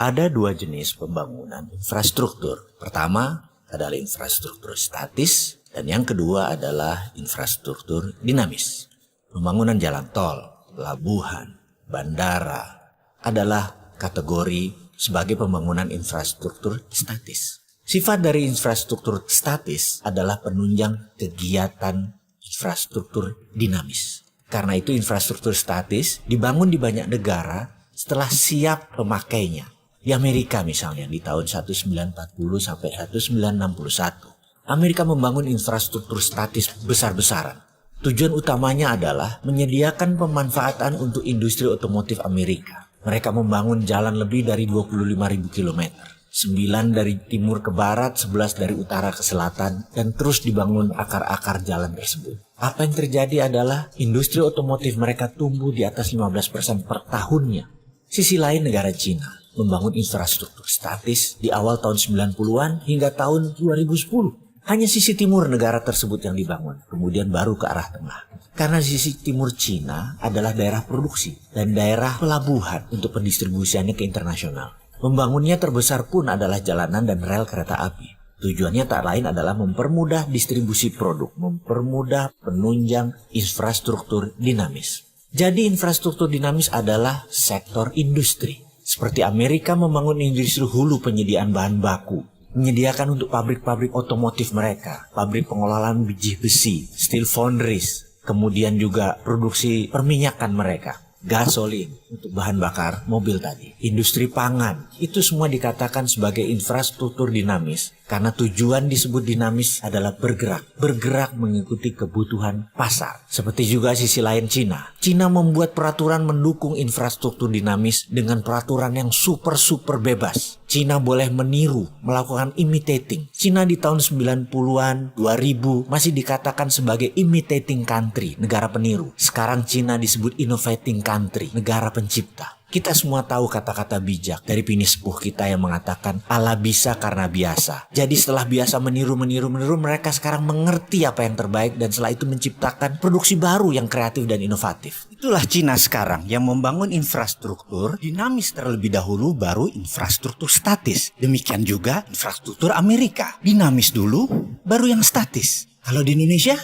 Ada dua jenis pembangunan infrastruktur. Pertama adalah infrastruktur statis dan yang kedua adalah infrastruktur dinamis. Pembangunan jalan tol, pelabuhan, bandara adalah kategori sebagai pembangunan infrastruktur statis. Sifat dari infrastruktur statis adalah penunjang kegiatan infrastruktur dinamis. Karena itu infrastruktur statis dibangun di banyak negara setelah siap pemakainya. Di Amerika misalnya di tahun 1940 sampai 1961, Amerika membangun infrastruktur statis besar-besaran. Tujuan utamanya adalah menyediakan pemanfaatan untuk industri otomotif Amerika. Mereka membangun jalan lebih dari 25.000 km. 9 dari timur ke barat, 11 dari utara ke selatan, dan terus dibangun akar-akar jalan tersebut. Apa yang terjadi adalah industri otomotif mereka tumbuh di atas 15% per tahunnya. Sisi lain negara Cina membangun infrastruktur statis di awal tahun 90-an hingga tahun 2010. Hanya sisi timur negara tersebut yang dibangun, kemudian baru ke arah tengah. Karena sisi timur Cina adalah daerah produksi dan daerah pelabuhan untuk pendistribusiannya ke internasional. Membangunnya terbesar pun adalah jalanan dan rel kereta api. Tujuannya tak lain adalah mempermudah distribusi produk, mempermudah penunjang infrastruktur dinamis. Jadi infrastruktur dinamis adalah sektor industri. Seperti Amerika membangun industri hulu penyediaan bahan baku, menyediakan untuk pabrik-pabrik otomotif mereka, pabrik pengolahan biji besi, steel foundries, kemudian juga produksi perminyakan mereka, gasolin untuk bahan bakar mobil tadi, industri pangan, itu semua dikatakan sebagai infrastruktur dinamis karena tujuan disebut dinamis adalah bergerak mengikuti kebutuhan pasar. Seperti juga sisi lain Cina. Cina membuat peraturan mendukung infrastruktur dinamis dengan peraturan yang super bebas. Cina boleh meniru, melakukan imitating. Cina di tahun 90-an, 2000 masih dikatakan sebagai imitating country, negara peniru. Sekarang Cina disebut innovating country, negara pencipta. Kita semua tahu kata-kata bijak dari Pini Sepuh kita yang mengatakan Allah bisa karena biasa. Jadi setelah biasa meniru, mereka sekarang mengerti apa yang terbaik dan setelah itu menciptakan produksi baru yang kreatif dan inovatif. Itulah Cina sekarang yang membangun infrastruktur dinamis terlebih dahulu baru infrastruktur statis. Demikian juga infrastruktur Amerika. Dinamis dulu baru yang statis. Kalau di Indonesia